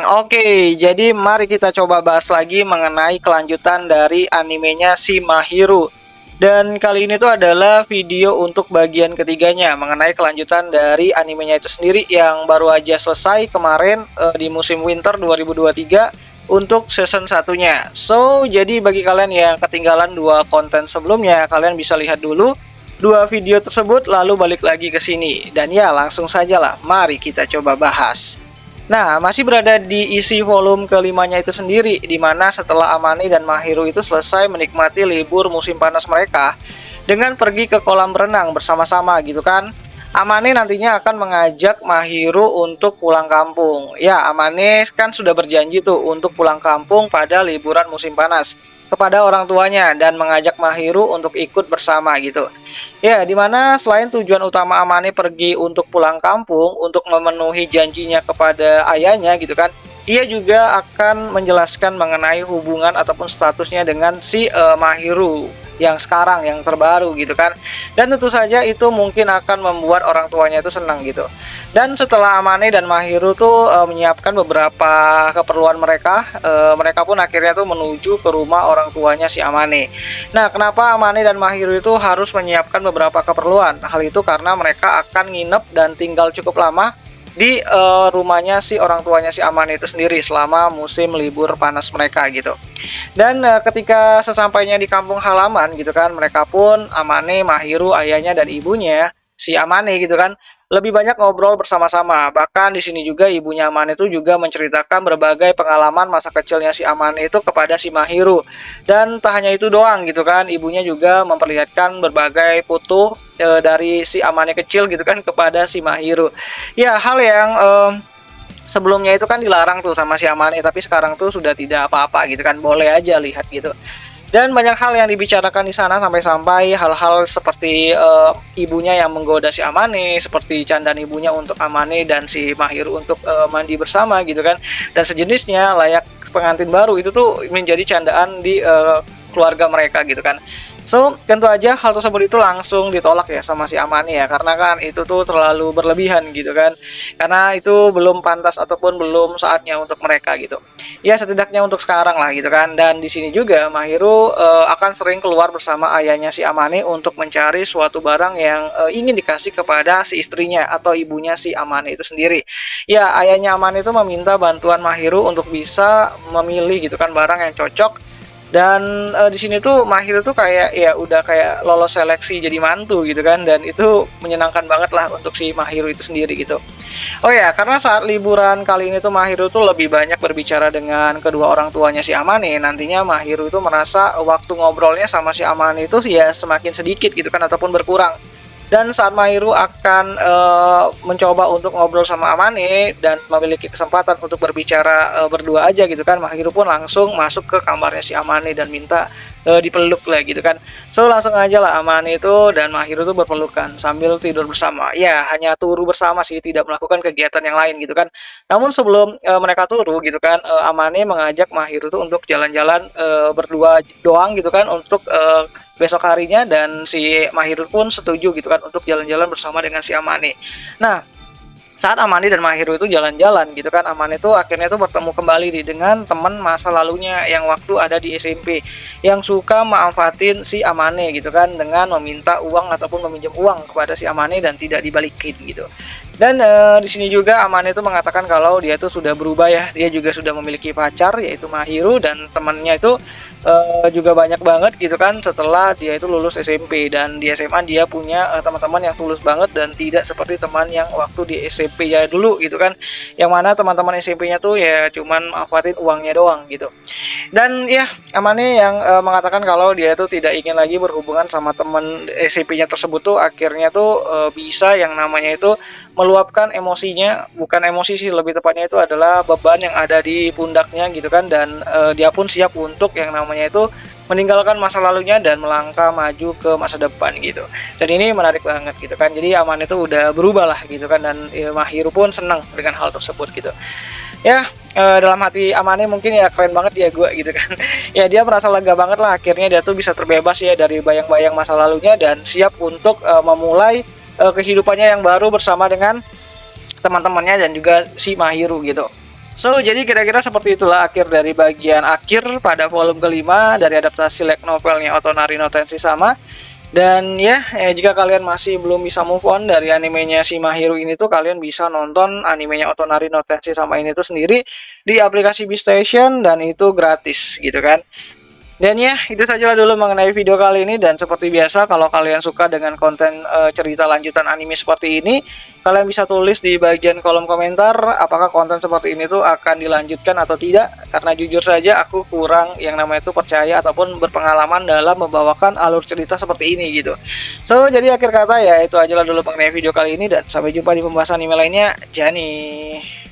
Oke, jadi mari kita coba bahas lagi mengenai kelanjutan dari animenya si Mahiru. Dan kali ini tuh adalah video untuk bagian ketiganya mengenai kelanjutan dari animenya itu sendiri yang baru aja selesai kemarin di musim winter 2023 untuk season satunya. So, jadi bagi kalian yang ketinggalan dua konten sebelumnya, kalian bisa lihat dulu dua video tersebut lalu balik lagi ke sini. Dan ya, langsung saja lah, mari kita coba bahas. Nah, masih berada di isi volume kelimanya itu sendiri, di mana setelah Amane dan Mahiru itu selesai menikmati libur musim panas mereka dengan pergi ke kolam renang bersama-sama gitu kan. Amane nantinya akan mengajak Mahiru untuk pulang kampung. Ya, Amane kan sudah berjanji tuh untuk pulang kampung pada liburan musim panas kepada orang tuanya dan mengajak Mahiru untuk ikut bersama gitu. Ya, dimana selain tujuan utama Amane pergi untuk pulang kampung untuk memenuhi janjinya kepada ayahnya gitu kan, ia juga akan menjelaskan mengenai hubungan ataupun statusnya dengan si Mahiru yang sekarang, yang terbaru gitu kan. Dan tentu saja itu mungkin akan membuat orang tuanya itu senang gitu. Dan setelah Amane dan Mahiru tuh menyiapkan beberapa keperluan mereka, mereka pun akhirnya tuh menuju ke rumah orang tuanya si Amane. Nah, kenapa Amane dan Mahiru itu harus menyiapkan beberapa keperluan? Hal itu karena mereka akan nginep dan tinggal cukup lama di rumahnya si orang tuanya si Amane itu sendiri selama musim libur panas mereka gitu. Dan ketika sesampainya di kampung halaman gitu kan, mereka pun Amane, Mahiru, ayahnya dan ibunya si Amane gitu kan lebih banyak ngobrol bersama-sama. Bahkan di sini juga ibunya Amane itu juga menceritakan berbagai pengalaman masa kecilnya si Amane itu kepada si Mahiru. Dan tak hanya itu doang gitu kan, ibunya juga memperlihatkan berbagai foto dari si Amane kecil gitu kan kepada si Mahiru. Ya, hal yang sebelumnya itu kan dilarang tuh sama si Amane, tapi sekarang tuh sudah tidak apa-apa gitu kan, boleh aja lihat gitu. Dan banyak hal yang dibicarakan di sana sampai-sampai hal-hal seperti ibunya yang menggoda si Amane, seperti candaan ibunya untuk Amane dan si Mahiru untuk mandi bersama gitu kan, dan sejenisnya layak pengantin baru itu tuh menjadi candaan di keluarga mereka gitu kan. So, tentu aja hal tersebut itu langsung ditolak ya sama si Amane ya, karena kan itu tuh terlalu berlebihan gitu kan. Karena itu belum pantas ataupun belum saatnya untuk mereka gitu. Ya, setidaknya untuk sekarang lah gitu kan. Dan di sini juga Mahiru akan sering keluar bersama ayahnya si Amane untuk mencari suatu barang yang ingin dikasih kepada si istrinya atau ibunya si Amane itu sendiri. Ya, ayahnya Amane itu meminta bantuan Mahiru untuk bisa memilih gitu kan barang yang cocok. Dan di sini tuh Mahiru tuh kayak ya udah kayak lolos seleksi jadi mantu gitu kan, dan itu menyenangkan banget lah untuk si Mahiru itu sendiri gitu. Oh ya, karena saat liburan kali ini tuh Mahiru tuh lebih banyak berbicara dengan kedua orang tuanya si Amane. Nantinya Mahiru itu merasa waktu ngobrolnya sama si Amane itu ya semakin sedikit gitu kan ataupun berkurang. Dan saat Mahiru akan mencoba untuk ngobrol sama Amane dan memiliki kesempatan untuk berbicara berdua aja gitu kan, Mahiru pun langsung masuk ke kamarnya si Amane dan minta dipeluk lah gitu kan. So, langsung aja lah Amane itu dan Mahiru tuh berpelukan sambil tidur bersama. Ya, hanya turu bersama sih, tidak melakukan kegiatan yang lain gitu kan. Namun sebelum mereka turu gitu kan, Amane mengajak Mahiru tuh untuk jalan-jalan berdua doang gitu kan untuk besok harinya, dan si Mahiru pun setuju gitu kan untuk jalan-jalan bersama dengan si Amane. Nah, saat Amane dan Mahiru itu jalan-jalan gitu kan, Amane itu akhirnya tuh bertemu kembali dengan teman masa lalunya yang waktu ada di SMP yang suka manfaatin si Amane gitu kan dengan meminta uang ataupun meminjam uang kepada si Amane dan tidak dibalikin gitu. Dan di sini juga Amane itu mengatakan kalau dia itu sudah berubah ya, dia juga sudah memiliki pacar yaitu Mahiru, dan temannya itu juga banyak banget gitu kan setelah dia itu lulus SMP. Dan di SMA dia punya teman-teman yang tulus banget dan tidak seperti teman yang waktu di SMP ya dulu gitu kan, yang mana teman-teman SMP-nya tuh ya cuman manfaatin uangnya doang gitu. Dan ya, Amane yang mengatakan kalau dia itu tidak ingin lagi berhubungan sama teman SMP-nya tersebut tuh akhirnya tuh bisa yang namanya itu meluapkan emosinya, bukan emosi sih, lebih tepatnya itu adalah beban yang ada di pundaknya gitu kan. Dan dia pun siap untuk yang namanya itu meninggalkan masa lalunya dan melangkah maju ke masa depan gitu. Dan ini menarik banget gitu kan. Jadi Amane itu udah berubah lah gitu kan, dan Mahiru pun senang dengan hal tersebut gitu. Ya, dalam hati Amane mungkin ya keren banget ya gue gitu kan. Ya, dia merasa lega banget lah akhirnya dia tuh bisa terbebas ya dari bayang-bayang masa lalunya dan siap untuk memulai kehidupannya yang baru bersama dengan teman-temannya dan juga si Mahiru gitu. So, jadi kira-kira seperti itulah akhir dari bagian akhir pada volume kelima dari adaptasi light novelnya Otonari no Tensei-sama. Dan ya, jika kalian masih belum bisa move on dari animenya si Mahiro ini tuh, kalian bisa nonton animenya Otonari no Tensei-sama ini tuh sendiri di aplikasi Beastation dan itu gratis gitu kan. Dan ya, itu sajalah dulu mengenai video kali ini. Dan seperti biasa, kalau kalian suka dengan konten cerita lanjutan anime seperti ini, kalian bisa tulis di bagian kolom komentar apakah konten seperti ini tuh akan dilanjutkan atau tidak. Karena jujur saja aku kurang yang namanya itu percaya ataupun berpengalaman dalam membawakan alur cerita seperti ini gitu. So, jadi akhir kata ya itu ajalah dulu mengenai video kali ini, dan sampai jumpa di pembahasan anime lainnya. Jani.